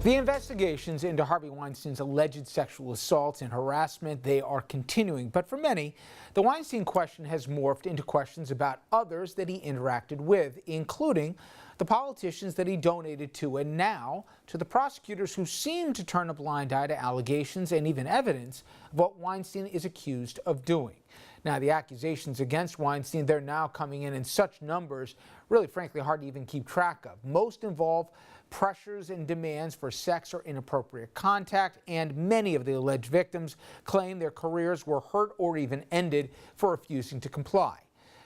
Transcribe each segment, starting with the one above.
The investigations into Harvey Weinstein's alleged sexual assaults and harassment, they are continuing. But for many, the Weinstein question has morphed into questions about others that he interacted with, including the politicians that he donated to, and now to the prosecutors who seem to turn a blind eye to allegations and even evidence of what Weinstein is accused of doing. Now, the accusations against Weinstein, they're now coming in such numbers, really, frankly, hard to even keep track of. Most involve pressures and demands for sex or inappropriate contact, and many of the alleged victims claim their careers were hurt or even ended for refusing to comply.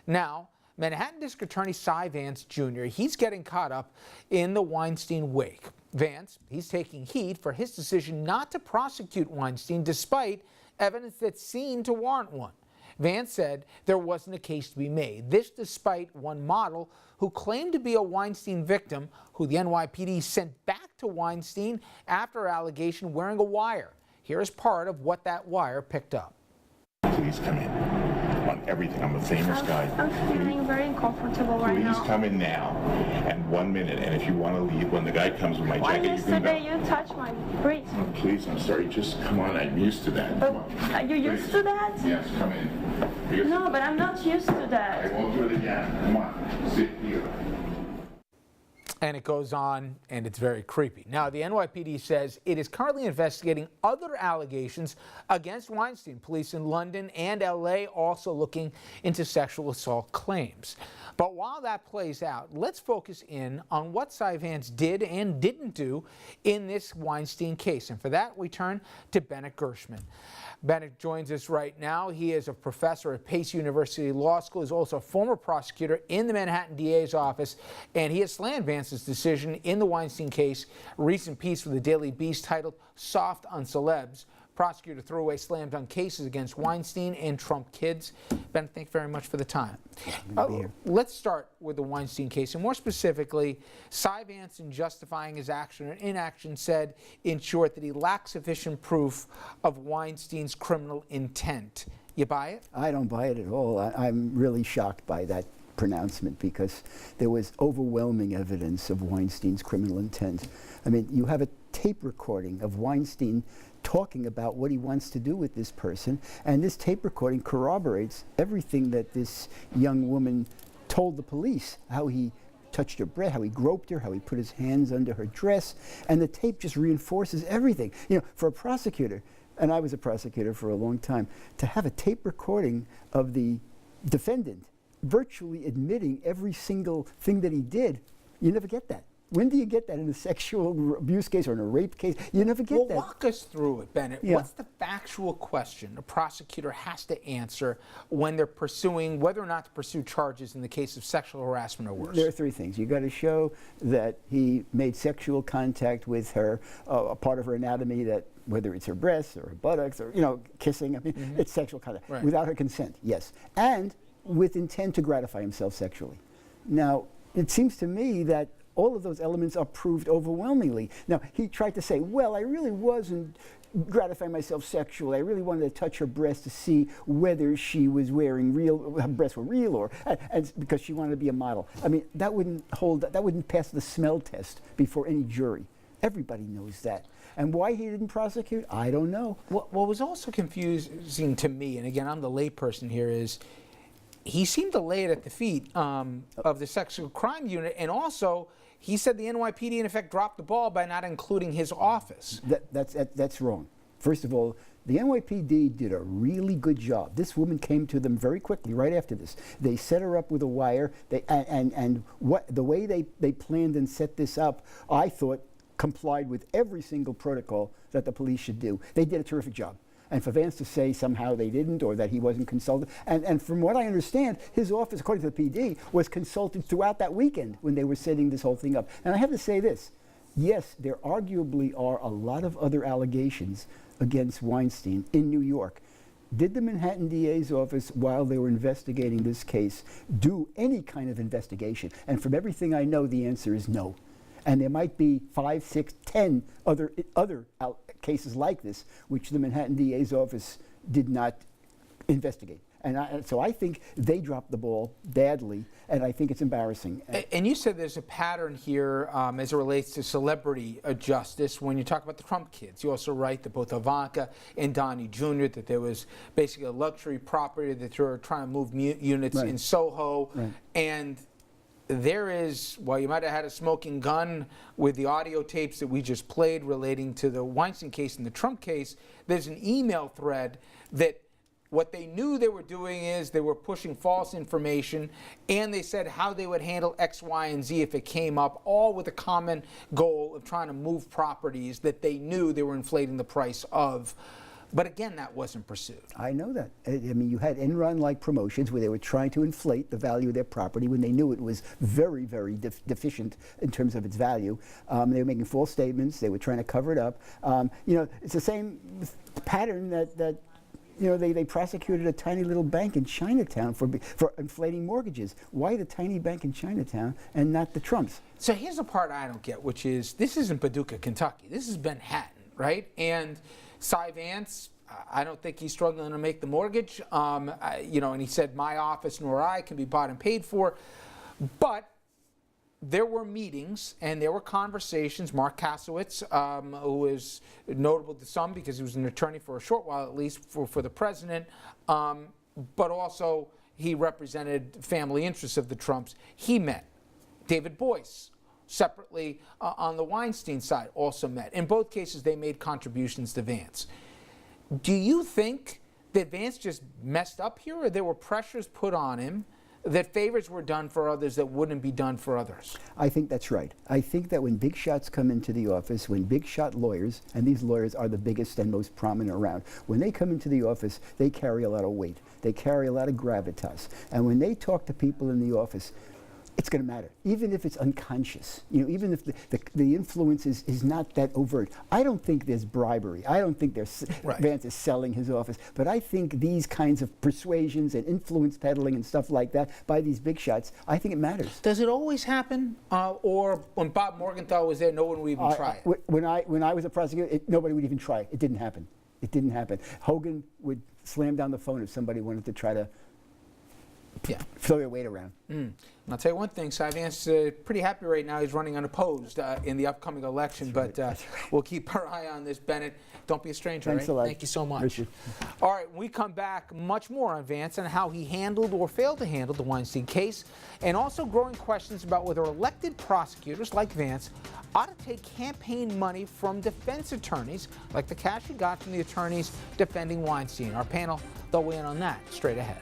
Now, Manhattan District Attorney Cy Vance Jr., he's getting caught up in the Weinstein wake. Vance, he's taking heat for his decision not to prosecute Weinstein despite evidence that seemed to warrant one. Vance said there wasn't a case to be made. This despite one model who claimed to be a Weinstein victim who the NYPD sent back to Weinstein after allegation wearing a wire. Here is part of what that wire picked up. Please come in on everything. I'm a famous guy. I'm feeling very uncomfortable right now. Please come in now and 1 minute. And if you want to leave, when the guy comes with my jacket, yesterday you touched my breast. Oh, please, I'm sorry. Just come on. I'm used to that. But are you used to that? Yes, come in. No, but I'm not used to that. I won't do it again. Come on. Sit here. And it goes on, and it's very creepy. Now, the NYPD says it is currently investigating other allegations against Weinstein. Police in London and LA also looking into sexual assault claims. But while that plays out, let's focus in on what Cy Vance did and didn't do in this Weinstein case. And for that, we turn to Bennett Gershman. Bennett joins us right now. He is a professor at Pace University Law School. He's also a former prosecutor in the Manhattan DA's office, and he has slammed Vance's decision in the Weinstein case. A recent piece for the Daily Beast titled "Soft on Celebs." Prosecutor threw away slam dunk cases against Weinstein and Trump kids. Bennett, thank you very much for the time. Let's start with the Weinstein case, and more specifically, Cy Vance, in justifying his action or inaction, said, in short, that he lacks sufficient proof of Weinstein's criminal intent. You buy it? I don't buy it at all. I'm really shocked by that pronouncement because there was overwhelming evidence of Weinstein's criminal intent. I mean, you have a tape recording of Weinstein talking about what he wants to do with this person, and this tape recording corroborates everything that this young woman told the police, how he touched her breast, how he groped her, how he put his hands under her dress, and the tape just reinforces everything. You know, for a prosecutor, and I was a prosecutor for a long time, to have a tape recording of the defendant virtually admitting every single thing that he did, you never get that. When do you get that in a sexual abuse case or in a rape case? You never get that. Well, walk us through it, Bennett. Yeah. What's the factual question a prosecutor has to answer when they're pursuing whether or not to pursue charges in the case of sexual harassment or worse? There are three things. You got to show that he made sexual contact with her, a part of her anatomy that, whether it's her breasts or her buttocks or, you know, kissing, I mean, it's sexual contact. Right. Without her consent, yes. And with intent to gratify himself sexually. Now, it seems to me that all of those elements are proved overwhelmingly. Now, he tried to say, well, I really wasn't gratifying myself sexually. I really wanted to touch her breast to see whether she was wearing her breasts were real, or and because she wanted to be a model. I mean, that wouldn't pass the smell test before any jury. Everybody knows that. And why he didn't prosecute, I don't know. What was also confusing to me, and again, I'm the layperson here, is he seemed to lay it at the feet of the sexual crime unit, and also he said the NYPD in effect dropped the ball by not including his office. That's wrong. First of all, the NYPD did a really good job. This woman came to them very quickly right after this. They set her up with a wire, and the way they planned and set this up, I thought, complied with every single protocol that the police should do. They did a terrific job. And for Vance to say somehow they didn't, or that he wasn't consulted, and from what I understand, his office, according to the PD, was consulted throughout that weekend when they were setting this whole thing up. And I have to say this, yes, there arguably are a lot of other allegations against Weinstein in New York. Did the Manhattan DA's office, while they were investigating this case, do any kind of investigation? And from everything I know, the answer is no. And there might be 5, 6, 10 other cases like this, which the Manhattan DA's office did not investigate. And so I think they dropped the ball badly, and I think it's embarrassing. And you said there's a pattern here as it relates to celebrity justice when you talk about the Trump kids. You also write that both Ivanka and Donnie Jr., that there was basically a luxury property that they were trying to move units in Soho. And there is, well, you might have had a smoking gun with the audio tapes that we just played relating to the Weinstein case and the Trump case. There's an email thread that what they knew they were doing is they were pushing false information, and they said how they would handle X, Y, and Z if it came up, all with a common goal of trying to move properties that they knew they were inflating the price of. But again, that wasn't pursued. I know that. I mean, you had Enron-like promotions where they were trying to inflate the value of their property when they knew it was very, very deficient in terms of its value. They were making false statements. They were trying to cover it up. You know, it's the same pattern that you know, they prosecuted a tiny little bank in Chinatown for inflating mortgages. Why the tiny bank in Chinatown and not the Trumps? So here's the part I don't get, which is this isn't Paducah, Kentucky. This is Manhattan, right? And Vance, I don't think he's struggling to make the mortgage. You know, and he said, my office nor I can be bought and paid for. But there were meetings and there were conversations. Mark Kasowitz, who is notable to some because he was an attorney for a short while at least for the president, but also he represented family interests of the Trumps. He met. David Boyce, separately on the Weinstein side, also met. In both cases, they made contributions to Vance. Do you think that Vance just messed up here, or there were pressures put on him that favors were done for others that wouldn't be done for others? I think that's right. I think that when big shots come into the office, when big shot lawyers, and these lawyers are the biggest and most prominent around, when they come into the office, they carry a lot of weight. They carry a lot of gravitas. And when they talk to people in the office, it's going to matter, even if it's unconscious. You know, even if the influence is not that overt. I don't think there's bribery. I don't think Vance is selling his office. But I think these kinds of persuasions and influence peddling and stuff like that by these big shots, I think it matters. Does it always happen? Or when Bob Morgenthau was there, no one would even try it? When I was a prosecutor, nobody would even try it. It didn't happen. It didn't happen. Hogan would slam down the phone if somebody wanted to try to throw your weight around. And I'll tell you one thing, Vance is pretty happy right now. He's running unopposed in the upcoming election, but we'll keep our eye on this, Bennett. Don't be a stranger. Thanks a lot. Thank you so much. Richard. All right, when we come back, much more on Vance and how he handled or failed to handle the Weinstein case, and also growing questions about whether elected prosecutors like Vance ought to take campaign money from defense attorneys, like the cash he got from the attorneys defending Weinstein. Our panel, they'll weigh in on that straight ahead.